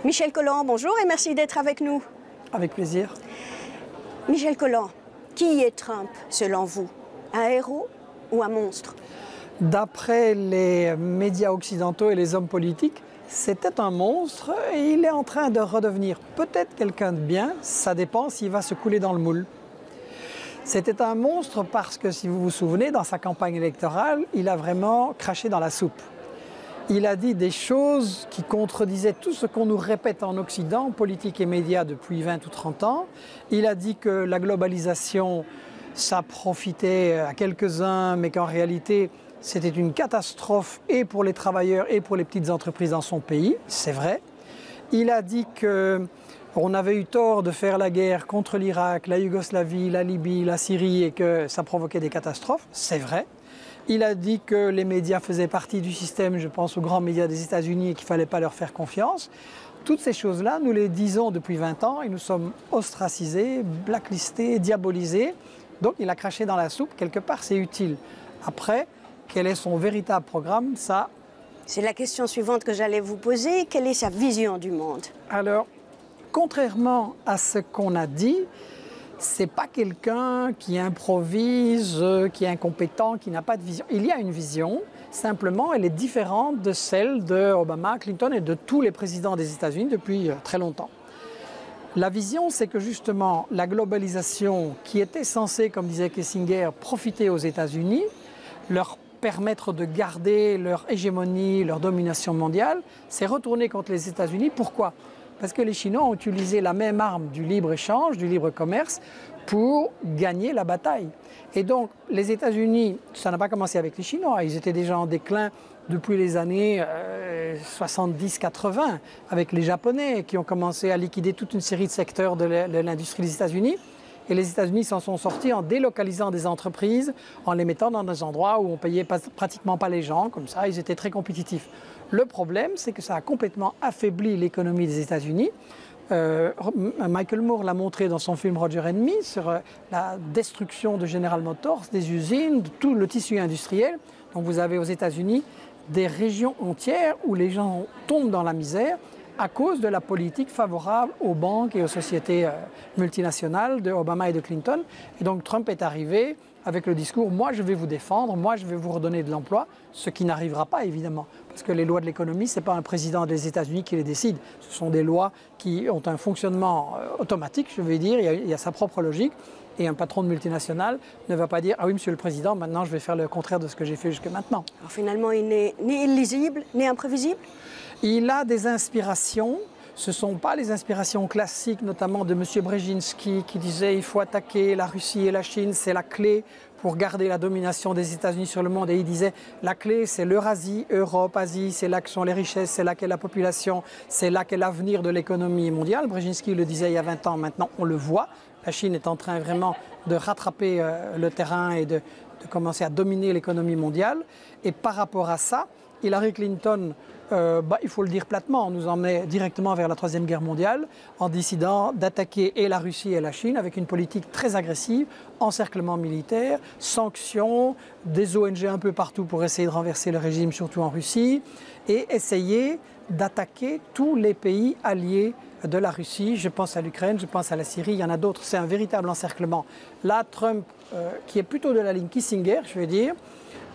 Michel Colland, bonjour et merci d'être avec nous. Avec plaisir. Michel Colland, qui est Trump selon vous? Un héros ou un monstre? D'après les médias occidentaux et les hommes politiques, c'était un monstre et il est en train de redevenir peut-être quelqu'un de bien, ça dépend s'il va se couler dans le moule. C'était un monstre parce que, si vous vous souvenez, dans sa campagne électorale, il a vraiment craché dans la soupe. Il a dit des choses qui contredisaient tout ce qu'on nous répète en Occident, politique et médias, depuis 20 ou 30 ans. Il a dit que la globalisation, ça profitait à quelques-uns, mais qu'en réalité, c'était une catastrophe et pour les travailleurs et pour les petites entreprises dans son pays. C'est vrai. Il a dit qu'on avait eu tort de faire la guerre contre l'Irak, la Yougoslavie, la Libye, la Syrie et que ça provoquait des catastrophes. C'est vrai. Il a dit que les médias faisaient partie du système, je pense aux grands médias des États-Unis, et qu'il ne fallait pas leur faire confiance. Toutes ces choses-là, nous les disons depuis 20 ans et nous sommes ostracisés, blacklistés, diabolisés. Donc il a craché dans la soupe, quelque part c'est utile. Après, quel est son véritable programme, ça... C'est la question suivante que j'allais vous poser. Quelle est sa vision du monde? Alors, contrairement à ce qu'on a dit, c'est pas quelqu'un qui improvise, qui est incompétent, qui n'a pas de vision. Il y a une vision, simplement elle est différente de celle de Obama, Clinton et de tous les présidents des États-Unis depuis très longtemps. La vision, c'est que justement la globalisation qui était censée, comme disait Kissinger, profiter aux États-Unis, leur permettre de garder leur hégémonie, leur domination mondiale, s'est retournée contre les États-Unis. Pourquoi ? Parce que les Chinois ont utilisé la même arme du libre-échange, du libre-commerce, pour gagner la bataille. Et donc, les États-Unis, ça n'a pas commencé avec les Chinois, ils étaient déjà en déclin depuis les années 70-80, avec les Japonais qui ont commencé à liquider toute une série de secteurs de l'industrie des États-Unis. Et les États-Unis s'en sont sortis en délocalisant des entreprises, en les mettant dans des endroits où on ne payait pratiquement pas les gens, comme ça, ils étaient très compétitifs. Le problème, c'est que ça a complètement affaibli l'économie des États-Unis. Michael Moore l'a montré dans son film Roger and Me sur la destruction de General Motors, des usines, de tout le tissu industriel. Donc vous avez aux États-Unis des régions entières où les gens tombent dans la misère à cause de la politique favorable aux banques et aux sociétés multinationales de Obama et de Clinton. Et donc Trump est arrivé avec le discours « moi je vais vous défendre, moi je vais vous redonner de l'emploi », ce qui n'arrivera pas évidemment, parce que les lois de l'économie, ce n'est pas un président des États-Unis qui les décide, ce sont des lois qui ont un fonctionnement automatique, je vais dire, il y a sa propre logique, et un patron de multinationale ne va pas dire « ah oui monsieur le président, maintenant je vais faire le contraire de ce que j'ai fait jusque maintenant ». Alors finalement, il n'est ni illisible, ni imprévisible? Il a des inspirations. Ce ne sont pas les inspirations classiques, notamment de M. Brzezinski, qui disait qu'il faut attaquer la Russie et la Chine, c'est la clé pour garder la domination des États-Unis sur le monde. Et il disait la clé, c'est l'Eurasie, Europe, Asie, c'est là que sont les richesses, c'est là qu'est la population, c'est là qu'est l'avenir de l'économie mondiale. Brzezinski le disait il y a 20 ans, maintenant on le voit. La Chine est en train vraiment de rattraper le terrain et de commencer à dominer l'économie mondiale. Et par rapport à ça, Hillary Clinton, il faut le dire platement, nous emmenait directement vers la Troisième Guerre mondiale en décidant d'attaquer et la Russie et la Chine avec une politique très agressive, encerclement militaire, sanctions, des ONG un peu partout pour essayer de renverser le régime, surtout en Russie, et essayer d'attaquer tous les pays alliés de la Russie. Je pense à l'Ukraine, je pense à la Syrie, il y en a d'autres. C'est un véritable encerclement. Là, Trump, qui est plutôt de la ligne Kissinger, je vais dire,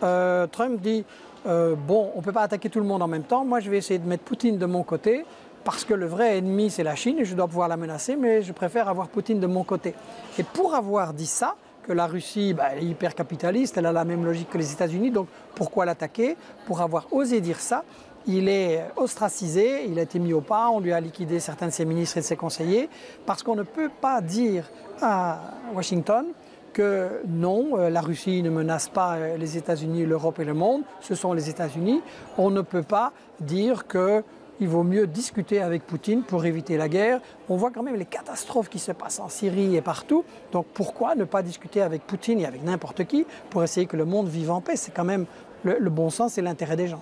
Trump dit bon, on ne peut pas attaquer tout le monde en même temps. Moi, je vais essayer de mettre Poutine de mon côté parce que le vrai ennemi, c'est la Chine et je dois pouvoir la menacer, mais je préfère avoir Poutine de mon côté. Et pour avoir dit ça, que la Russie elle est hyper capitaliste, elle a la même logique que les États-Unis, donc pourquoi l'attaquer? Pour avoir osé dire ça, il est ostracisé, il a été mis au pas, on lui a liquidé certains de ses ministres et de ses conseillers, parce qu'on ne peut pas dire à Washington que non, la Russie ne menace pas les États-Unis, l'Europe et le monde, ce sont les États-Unis. On ne peut pas dire qu'il vaut mieux discuter avec Poutine pour éviter la guerre. On voit quand même les catastrophes qui se passent en Syrie et partout. Donc pourquoi ne pas discuter avec Poutine et avec n'importe qui pour essayer que le monde vive en paix? C'est quand même le bon sens et l'intérêt des gens.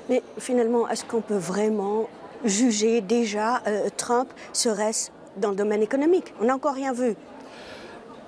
Mais finalement, est-ce qu'on peut vraiment juger déjà Trump, serait-ce dans le domaine économique? On n'a encore rien vu.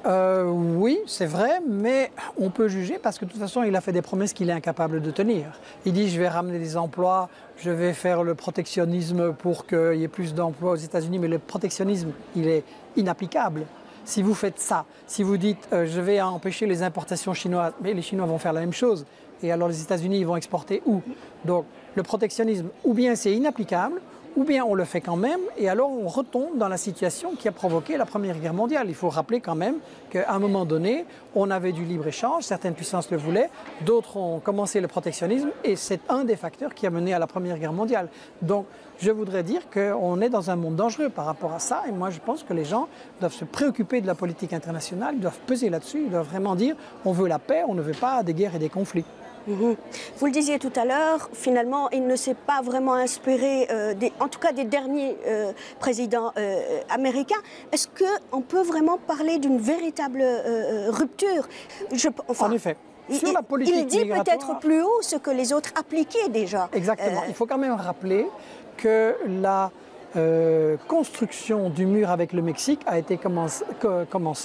Oui, c'est vrai, mais on peut juger parce que de toute façon, il a fait des promesses qu'il est incapable de tenir. Il dit, je vais ramener des emplois, je vais faire le protectionnisme pour qu'il y ait plus d'emplois aux États-Unis, mais le protectionnisme, il est inapplicable. Si vous faites ça, si vous dites, je vais empêcher les importations chinoises, mais les Chinois vont faire la même chose. Et alors les États-Unis, ils vont exporter où? Donc le protectionnisme, ou bien c'est inapplicable, ou bien on le fait quand même, et alors on retombe dans la situation qui a provoqué la Première Guerre mondiale. Il faut rappeler quand même qu'à un moment donné, on avait du libre-échange, certaines puissances le voulaient, d'autres ont commencé le protectionnisme, et c'est un des facteurs qui a mené à la Première Guerre mondiale. Donc je voudrais dire qu'on est dans un monde dangereux par rapport à ça, et moi je pense que les gens doivent se préoccuper de la politique internationale, ils doivent peser là-dessus, ils doivent vraiment dire on veut la paix, on ne veut pas des guerres et des conflits. Vous le disiez tout à l'heure, finalement, il ne s'est pas vraiment inspiré, en tout cas des derniers présidents américains. Est-ce qu'on peut vraiment parler d'une véritable rupture? En effet. Sur la politique il dit peut-être plus haut ce que les autres appliquaient déjà. Exactement. Il faut quand même rappeler que la construction du mur avec le Mexique a été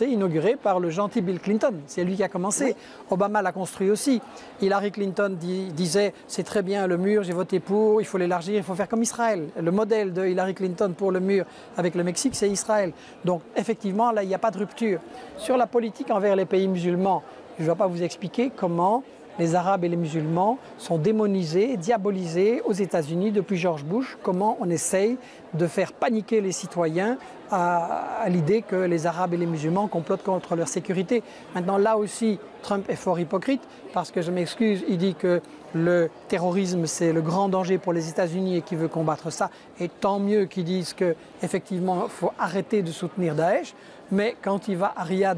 inaugurée par le gentil Bill Clinton. C'est lui qui a commencé. Oui. Obama l'a construit aussi. Hillary Clinton disait c'est très bien le mur, j'ai voté pour, il faut l'élargir, il faut faire comme Israël. Le modèle de Hillary Clinton pour le mur avec le Mexique, c'est Israël. Donc effectivement, là, il n'y a pas de rupture. Sur la politique envers les pays musulmans, je ne vais pas vous expliquer comment les Arabes et les musulmans sont démonisés, diabolisés aux États-Unis depuis George Bush. Comment on essaye de faire paniquer les citoyens à l'idée que les Arabes et les musulmans complotent contre leur sécurité. Maintenant, là aussi, Trump est fort hypocrite parce que, je m'excuse, il dit que le terrorisme, c'est le grand danger pour les États-Unis et qu'il veut combattre ça. Et tant mieux qu'ils disent qu'effectivement, il faut arrêter de soutenir Daesh. Mais quand il va à Riyad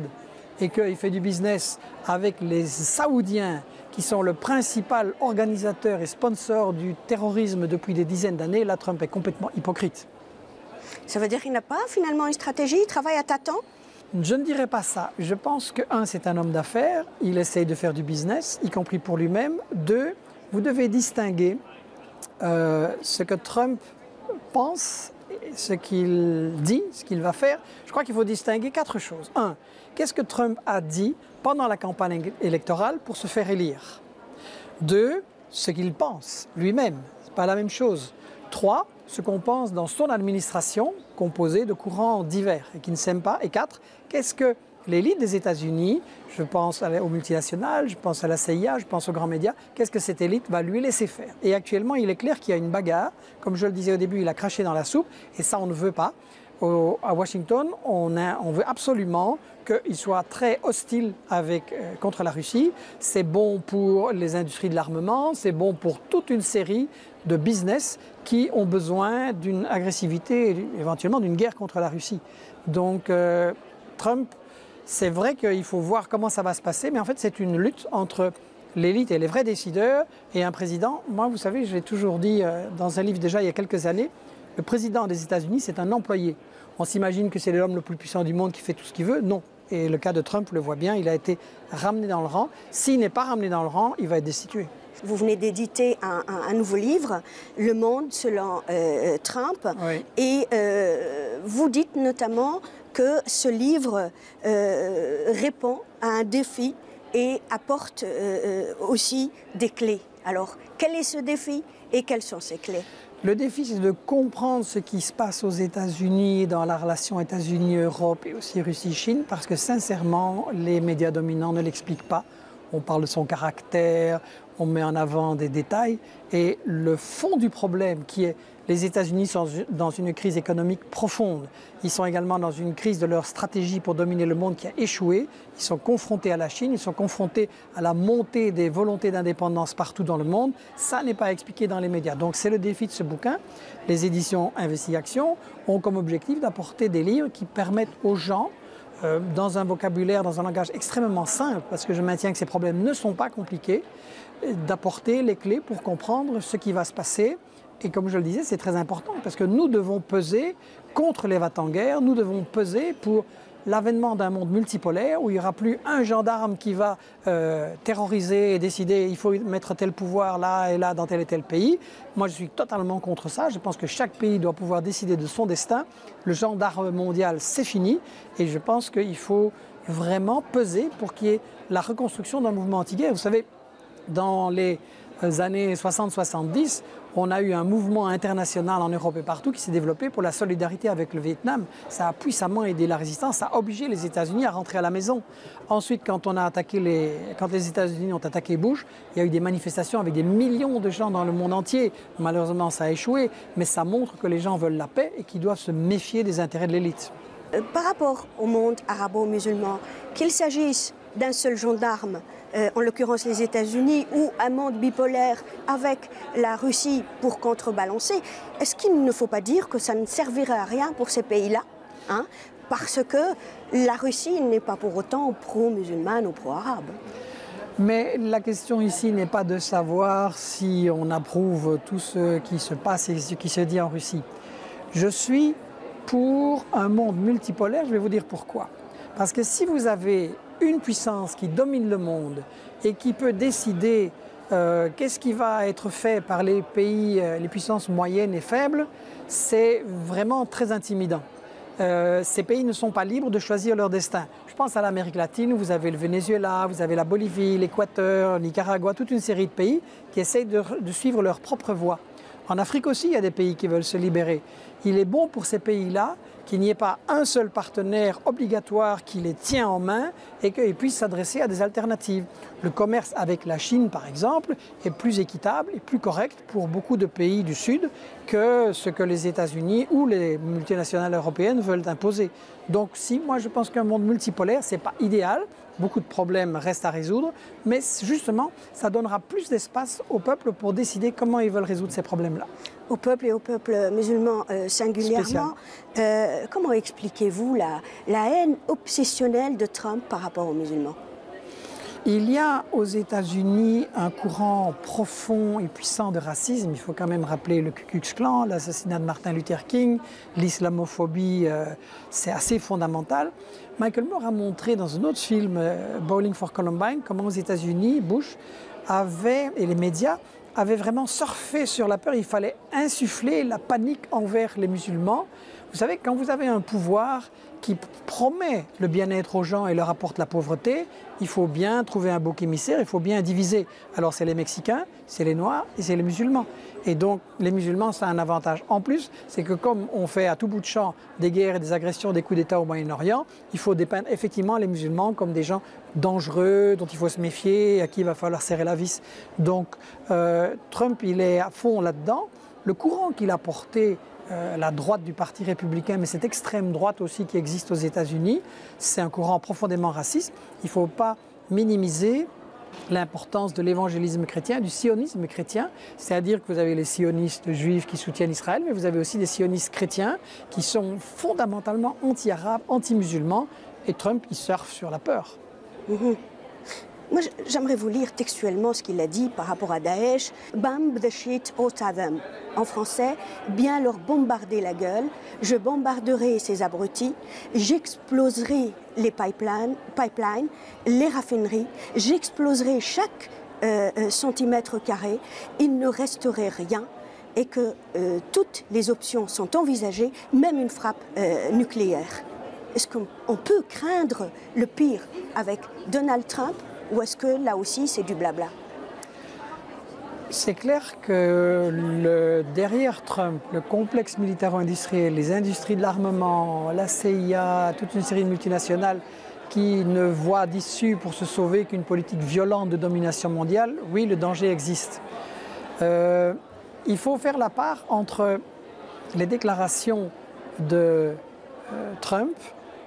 et qu'il fait du business avec les Saoudiens, qui sont le principal organisateur et sponsor du terrorisme depuis des dizaines d'années, là, Trump est complètement hypocrite. Ça veut dire qu'il n'a pas finalement une stratégie, il travaille à tâtons? Je ne dirais pas ça. Je pense que, un, c'est un homme d'affaires, il essaye de faire du business, y compris pour lui-même. Deux, vous devez distinguer ce que Trump pense, ce qu'il dit, ce qu'il va faire. Je crois qu'il faut distinguer 4 choses. Un, qu'est-ce que Trump a dit pendant la campagne électorale pour se faire élire? 2, ce qu'il pense lui-même, ce n'est pas la même chose. 3, ce qu'on pense dans son administration, composée de courants divers et qui ne s'aiment pas. Et 4, qu'est-ce que l'élite des États-Unis, je pense aux multinationales, je pense à la CIA, je pense aux grands médias, qu'est-ce que cette élite va lui laisser faire? Et actuellement, il est clair qu'il y a une bagarre. Comme je le disais au début, il a craché dans la soupe et ça, on ne veut pas. À Washington, on veut absolument qu'il soit très hostile contre la Russie. C'est bon pour les industries de l'armement, c'est bon pour toute une série de business qui ont besoin d'une agressivité et éventuellement d'une guerre contre la Russie. Donc Trump, c'est vrai qu'il faut voir comment ça va se passer, mais en fait c'est une lutte entre l'élite et les vrais décideurs et un président. Moi, vous savez, je l'ai toujours dit dans un livre déjà il y a quelques années, le président des États-Unis, c'est un employé. On s'imagine que c'est l'homme le plus puissant du monde qui fait tout ce qu'il veut. Non. Et le cas de Trump le voit bien, il a été ramené dans le rang. S'il n'est pas ramené dans le rang, il va être destitué. Vous venez d'éditer un nouveau livre, Le Monde selon Trump. Oui. Et vous dites notamment que ce livre répond à un défi et apporte aussi des clés. Alors, quel est ce défi et quelles sont ces clés? Le défi, c'est de comprendre ce qui se passe aux États-Unis, dans la relation États-Unis-Europe et aussi Russie-Chine, parce que sincèrement, les médias dominants ne l'expliquent pas. On parle de son caractère, on met en avant des détails. Et le fond du problème, qui est les États-Unis sont dans une crise économique profonde. Ils sont également dans une crise de leur stratégie pour dominer le monde qui a échoué. Ils sont confrontés à la Chine, ils sont confrontés à la montée des volontés d'indépendance partout dans le monde. Ça n'est pas expliqué dans les médias. Donc c'est le défi de ce bouquin. Les éditions Investigation ont comme objectif d'apporter des livres qui permettent aux gens, dans un vocabulaire, dans un langage extrêmement simple, parce que je maintiens que ces problèmes ne sont pas compliqués, d'apporter les clés pour comprendre ce qui va se passer. Et comme je le disais, c'est très important, parce que nous devons peser contre les va-t-en-guerre, nous devons peser pour l'avènement d'un monde multipolaire où il n'y aura plus un gendarme qui va terroriser et décider il faut mettre tel pouvoir là et là dans tel et tel pays. Moi, je suis totalement contre ça. Je pense que chaque pays doit pouvoir décider de son destin. Le gendarme mondial, c'est fini. Et je pense qu'il faut vraiment peser pour qu'il y ait la reconstruction d'un mouvement anti-guerre. Vous savez, dans les années 60-70, on a eu un mouvement international en Europe et partout qui s'est développé pour la solidarité avec le Vietnam. Ça a puissamment aidé la résistance, ça a obligé les États-Unis à rentrer à la maison. Ensuite, quand les États-Unis ont attaqué Bush, il y a eu des manifestations avec des millions de gens dans le monde entier. Malheureusement, ça a échoué, mais ça montre que les gens veulent la paix et qu'ils doivent se méfier des intérêts de l'élite. Par rapport au monde arabo-musulman, qu'il s'agisse d'un seul gendarme, en l'occurrence les États-Unis, ou un monde bipolaire avec la Russie pour contrebalancer, est-ce qu'il ne faut pas dire que ça ne servirait à rien pour ces pays-là, hein, parce que la Russie n'est pas pour autant pro-musulmane ou pro-arabe? Mais la question ici n'est pas de savoir si on approuve tout ce qui se passe et ce qui se dit en Russie. Je suis pour un monde multipolaire, je vais vous dire pourquoi. Parce que si vous avez une puissance qui domine le monde et qui peut décider qu'est-ce qui va être fait par les pays, les puissances moyennes et faibles, c'est vraiment très intimidant. Ces pays ne sont pas libres de choisir leur destin. Je pense à l'Amérique latine où vous avez le Venezuela, vous avez la Bolivie, l'Équateur, Nicaragua, toute une série de pays qui essayent de suivre leur propre voie. En Afrique aussi, il y a des pays qui veulent se libérer. Il est bon pour ces pays-là qu'il n'y ait pas un seul partenaire obligatoire qui les tient en main et qu'ils puissent s'adresser à des alternatives. Le commerce avec la Chine, par exemple, est plus équitable et plus correct pour beaucoup de pays du Sud que ce que les États-Unis ou les multinationales européennes veulent imposer. Donc si, moi je pense qu'un monde multipolaire, ce n'est pas idéal. Beaucoup de problèmes restent à résoudre, mais justement, ça donnera plus d'espace au peuple pour décider comment ils veulent résoudre ces problèmes-là. Au peuple et au peuple musulman singulièrement, comment expliquez-vous la haine obsessionnelle de Trump par rapport aux musulmans? Il y a aux États-Unis un courant profond et puissant de racisme. Il faut quand même rappeler le Ku Klux Klan, l'assassinat de Martin Luther King, l'islamophobie, c'est assez fondamental. Michael Moore a montré dans un autre film, Bowling for Columbine, comment aux États-Unis, Bush et les médias avaient vraiment surfé sur la peur. Il fallait insuffler la panique envers les musulmans. Vous savez, quand vous avez un pouvoir qui promet le bien-être aux gens et leur apporte la pauvreté, il faut bien trouver un bouc émissaire, il faut bien diviser. Alors c'est les Mexicains, c'est les Noirs et c'est les musulmans. Et donc les musulmans, ça a un avantage. En plus, c'est que comme on fait à tout bout de champ des guerres et des agressions, des coups d'État au Moyen-Orient, il faut dépeindre effectivement les musulmans comme des gens dangereux, dont il faut se méfier, à qui il va falloir serrer la vis. Donc Trump, il est à fond là-dedans. Le courant qu'il a porté, la droite du Parti républicain, mais cette extrême droite aussi qui existe aux États-Unis, c'est un courant profondément raciste. Il ne faut pas minimiser l'importance de l'évangélisme chrétien, du sionisme chrétien, c'est-à-dire que vous avez les sionistes juifs qui soutiennent Israël, mais vous avez aussi des sionistes chrétiens qui sont fondamentalement anti-arabes, anti-musulmans, et Trump, il surfe sur la peur. Mmh. Moi, j'aimerais vous lire textuellement ce qu'il a dit par rapport à Daesh. Bomb the shit out of them. En français, bien leur bombarder la gueule. Je bombarderai ces abrutis. J'exploserai les pipelines, les raffineries. J'exploserai chaque centimètre carré. Il ne resterait rien. Et que toutes les options sont envisagées, même une frappe nucléaire. Est-ce qu'on peut craindre le pire avec Donald Trump? Ou est-ce que là aussi c'est du blabla? C'est clair que derrière Trump, le complexe militaro-industriel, les industries de l'armement, la CIA, toute une série de multinationales qui ne voient d'issue pour se sauver qu'une politique violente de domination mondiale, oui, le danger existe. Il faut faire la part entre les déclarations de Trump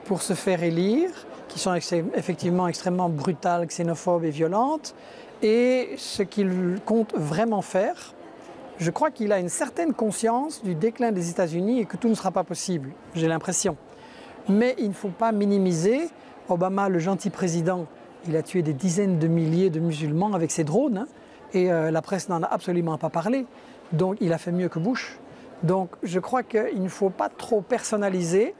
pour se faire élire, qui sont effectivement extrêmement brutales, xénophobes et violentes, et ce qu'il compte vraiment faire. Je crois qu'il a une certaine conscience du déclin des États-Unis et que tout ne sera pas possible, j'ai l'impression. Mais il ne faut pas minimiser. Obama, le gentil président, il a tué des dizaines de milliers de musulmans avec ses drones, hein, et la presse n'en a absolument pas parlé. Donc il a fait mieux que Bush. Donc je crois qu'il ne faut pas trop personnaliser.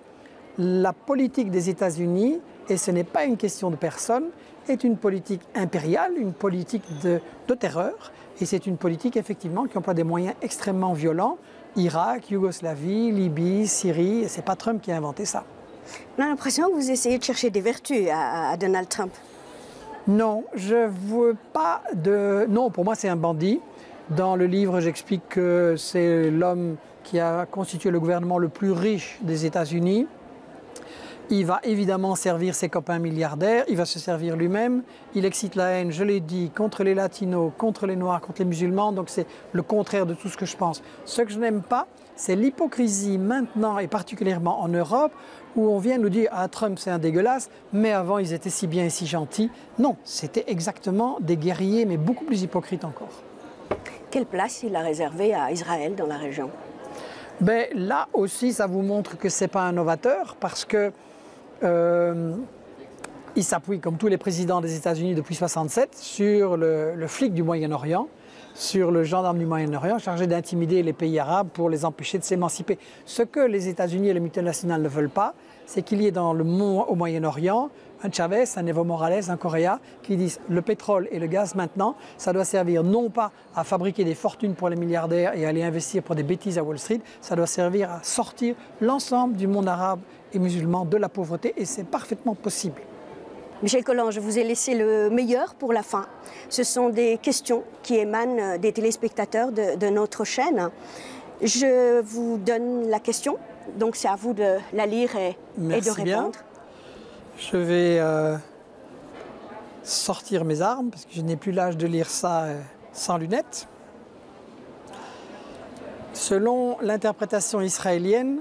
La politique des États-Unis, et ce n'est pas une question de personne, est une politique impériale, une politique de terreur. Et c'est une politique effectivement qui emploie des moyens extrêmement violents. Irak, Yougoslavie, Libye, Syrie, et ce n'est pas Trump qui a inventé ça. On a l'impression que vous essayez de chercher des vertus à Donald Trump. Non, je veux pas de... Non, pour moi c'est un bandit. Dans le livre, j'explique que c'est l'homme qui a constitué le gouvernement le plus riche des États-Unis. Il va évidemment servir ses copains milliardaires, il va se servir lui-même. Il excite la haine, je l'ai dit, contre les latinos, contre les noirs, contre les musulmans. Donc c'est le contraire de tout ce que je pense. Ce que je n'aime pas, c'est l'hypocrisie maintenant et particulièrement en Europe où on vient nous dire « Ah, Trump c'est un dégueulasse, mais avant ils étaient si bien et si gentils ». Non, c'était exactement des guerriers, mais beaucoup plus hypocrites encore. Quelle place il a réservée à Israël dans la région? Ben, là aussi, ça vous montre que ce n'est pas un novateur parce que il s'appuie, comme tous les présidents des États-Unis depuis 1967, sur le flic du Moyen-Orient, sur le gendarme du Moyen-Orient chargé d'intimider les pays arabes pour les empêcher de s'émanciper. Ce que les États-Unis et les multinationales ne veulent pas, c'est qu'il y ait au Moyen-Orient un Chavez, un Evo Morales, un Correa, qui disent le pétrole et le gaz maintenant, ça doit servir non pas à fabriquer des fortunes pour les milliardaires et à aller investir pour des bêtises à Wall Street, ça doit servir à sortir l'ensemble du monde arabe et musulman de la pauvreté et c'est parfaitement possible. Michel Colland, je vous ai laissé le meilleur pour la fin. Ce sont des questions qui émanent des téléspectateurs de notre chaîne. Je vous donne la question, donc c'est à vous de la lire et de répondre. Bien. Je vais sortir mes armes parce que je n'ai plus l'âge de lire ça sans lunettes. Selon l'interprétation israélienne,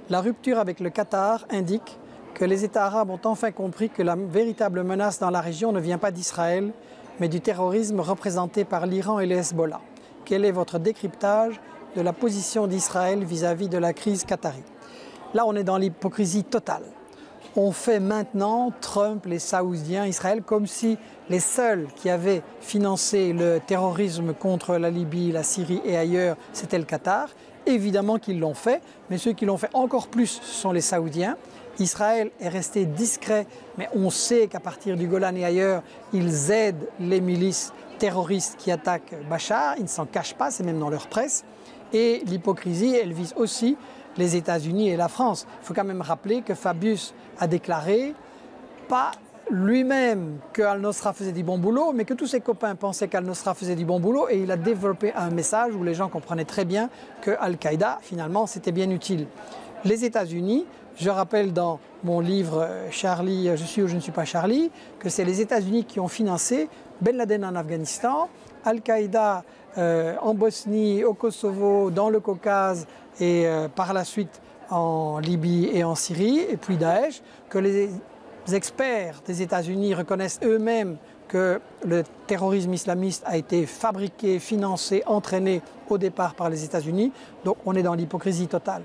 la rupture avec le Qatar indique que les États arabes ont enfin compris que la véritable menace dans la région ne vient pas d'Israël, mais du terrorisme représenté par l'Iran et le Hezbollah. Quel est votre décryptage de la position d'Israël vis-à-vis de la crise qatari? Là, on est dans l'hypocrisie totale. On fait maintenant Trump, les Saoudiens, Israël, comme si les seuls qui avaient financé le terrorisme contre la Libye, la Syrie et ailleurs, c'était le Qatar. Évidemment qu'ils l'ont fait, mais ceux qui l'ont fait encore plus sont les Saoudiens. Israël est resté discret, mais on sait qu'à partir du Golan et ailleurs, ils aident les milices terroristes qui attaquent Bachar. Ils ne s'en cachent pas, c'est même dans leur presse. Et l'hypocrisie, elle vise aussi les États-Unis et la France. Il faut quand même rappeler que Fabius a déclaré, pas lui-même que Al-Nosra faisait du bon boulot, mais que tous ses copains pensaient qu'Al-Nosra faisait du bon boulot, et il a développé un message où les gens comprenaient très bien que Al-Qaïda, finalement, c'était bien utile. Les États-Unis, je rappelle dans mon livre « Charlie, je suis ou je ne suis pas Charlie », que c'est les États-Unis qui ont financé Ben Laden en Afghanistan, Al-Qaïda en Bosnie, au Kosovo, dans le Caucase et par la suite en Libye et en Syrie, et puis Daesh, que les experts des États-Unis reconnaissent eux-mêmes que le terrorisme islamiste a été fabriqué, financé, entraîné au départ par les États-Unis. Donc on est dans l'hypocrisie totale.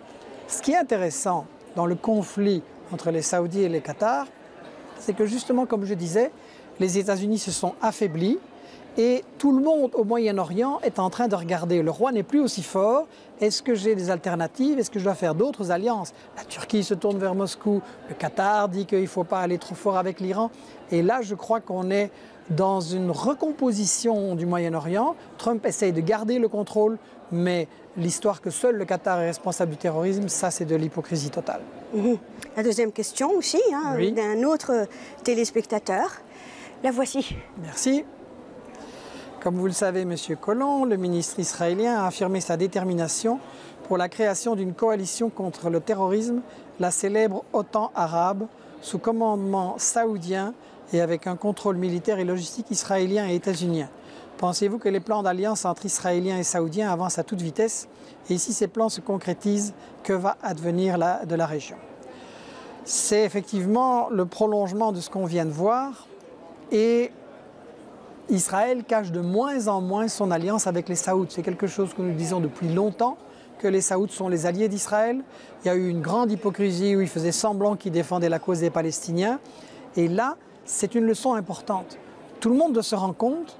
Ce qui est intéressant dans le conflit entre les Saoudiens et les Qatars, c'est que justement, comme je disais, les États-Unis se sont affaiblis et tout le monde au Moyen-Orient est en train de regarder. Le roi n'est plus aussi fort. Est-ce que j'ai des alternatives? Est-ce que je dois faire d'autres alliances? La Turquie se tourne vers Moscou. Le Qatar dit qu'il ne faut pas aller trop fort avec l'Iran. Et là, je crois qu'on est dans une recomposition du Moyen-Orient. Trump essaye de garder le contrôle, mais l'histoire que seul le Qatar est responsable du terrorisme, ça c'est de l'hypocrisie totale. La deuxième question aussi, oui, d'un autre téléspectateur. La voici. Merci. Comme vous le savez, M. Colland, le ministre israélien a affirmé sa détermination pour la création d'une coalition contre le terrorisme, la célèbre OTAN arabe, sous commandement saoudien et avec un contrôle militaire et logistique israélien et états-unien. Pensez-vous que les plans d'alliance entre Israéliens et Saoudiens avancent à toute vitesse? Et si ces plans se concrétisent, que va advenir de la région? C'est effectivement le prolongement de ce qu'on vient de voir. Et Israël cache de moins en moins son alliance avec les Saouds. C'est quelque chose que nous disons depuis longtemps, que les Saouds sont les alliés d'Israël. Il y a eu une grande hypocrisie où ils faisaient semblant qu'ils défendaient la cause des Palestiniens. Et là, c'est une leçon importante. Tout le monde doit se rendre compte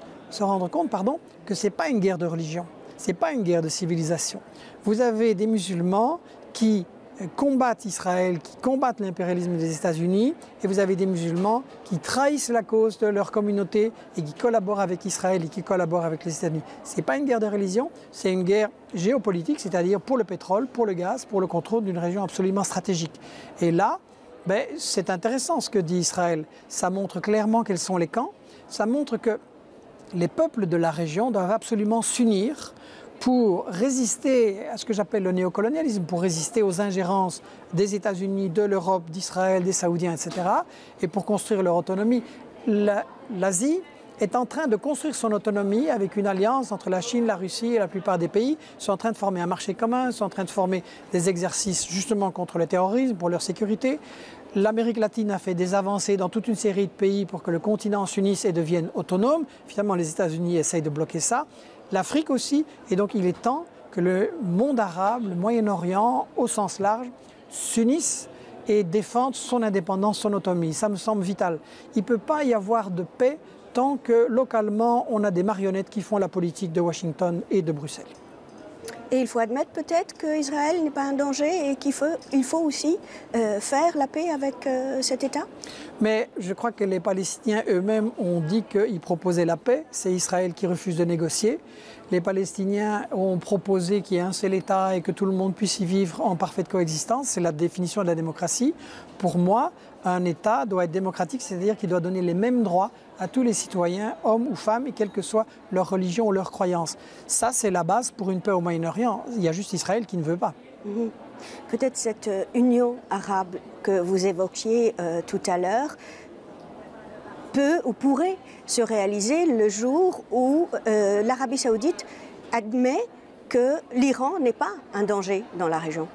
que ce n'est pas une guerre de religion, ce n'est pas une guerre de civilisation. Vous avez des musulmans qui combattent Israël, qui combattent l'impérialisme des États-Unis, et vous avez des musulmans qui trahissent la cause de leur communauté et qui collaborent avec Israël et qui collaborent avec les États-Unis. Ce n'est pas une guerre de religion, c'est une guerre géopolitique, c'est-à-dire pour le pétrole, pour le gaz, pour le contrôle d'une région absolument stratégique. Et là, Ben, c'est intéressant ce que dit Israël. Ça montre clairement quels sont les camps. Ça montre que les peuples de la région doivent absolument s'unir pour résister à ce que j'appelle le néocolonialisme, pour résister aux ingérences des États-Unis, de l'Europe, d'Israël, des Saoudiens, etc. et pour construire leur autonomie. L'Asie est en train de construire son autonomie avec une alliance entre la Chine, la Russie et la plupart des pays. Ils sont en train de former un marché commun, ils sont en train de former des exercices justement contre le terrorisme, pour leur sécurité. L'Amérique latine a fait des avancées dans toute une série de pays pour que le continent s'unisse et devienne autonome. Finalement, les États-Unis essayent de bloquer ça. L'Afrique aussi. Et donc, il est temps que le monde arabe, le Moyen-Orient, au sens large, s'unissent et défendent son indépendance, son autonomie. Ça me semble vital. Il ne peut pas y avoir de paix tant que localement, on a des marionnettes qui font la politique de Washington et de Bruxelles. Et il faut admettre peut-être qu'Israël n'est pas un danger et qu'il faut aussi faire la paix avec cet État? Mais je crois que les Palestiniens eux-mêmes ont dit qu'ils proposaient la paix. C'est Israël qui refuse de négocier. Les Palestiniens ont proposé qu'il y ait un seul État et que tout le monde puisse y vivre en parfaite coexistence. C'est la définition de la démocratie. Pour moi, un État doit être démocratique, c'est-à-dire qu'il doit donner les mêmes droits à tous les citoyens, hommes ou femmes, et quelle que soit leur religion ou leur croyance. Ça, c'est la base pour une paix au Moyen-Orient. Il y a juste Israël qui ne veut pas. Mmh. Peut-être cette union arabe que vous évoquiez tout à l'heure peut ou pourrait se réaliser le jour où l'Arabie saoudite admet que l'Iran n'est pas un danger dans la région.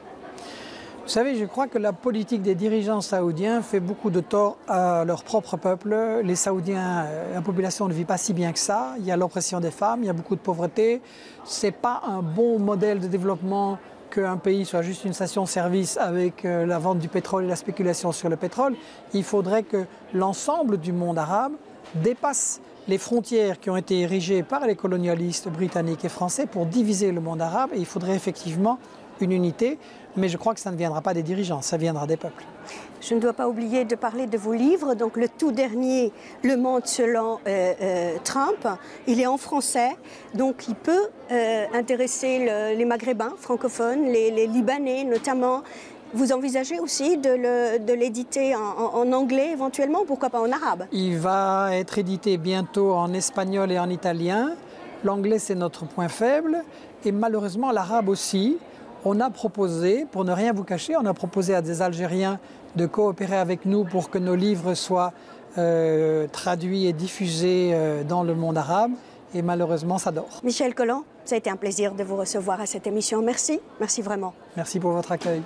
Vous savez, je crois que la politique des dirigeants saoudiens fait beaucoup de tort à leur propre peuple. Les Saoudiens, la population ne vit pas si bien que ça. Il y a l'oppression des femmes, il y a beaucoup de pauvreté. Ce n'est pas un bon modèle de développement qu'un pays soit juste une station-service avec la vente du pétrole et la spéculation sur le pétrole. Il faudrait que l'ensemble du monde arabe dépasse les frontières qui ont été érigées par les colonialistes britanniques et français pour diviser le monde arabe. Et il faudrait effectivement une unité, mais je crois que ça ne viendra pas des dirigeants, ça viendra des peuples. Je ne dois pas oublier de parler de vos livres. Donc le tout dernier, Le Monde selon Trump, il est en français, donc il peut intéresser les Maghrébins francophones, les Libanais notamment. Vous envisagez aussi de l'éditer en anglais éventuellement, pourquoi pas en arabe? Il va être édité bientôt en espagnol et en italien. L'anglais, c'est notre point faible, et malheureusement l'arabe aussi. On a proposé, pour ne rien vous cacher, on a proposé à des Algériens de coopérer avec nous pour que nos livres soient traduits et diffusés dans le monde arabe. Et malheureusement, ça dort. Michel Collant, ça a été un plaisir de vous recevoir à cette émission. Merci, merci vraiment. Merci pour votre accueil.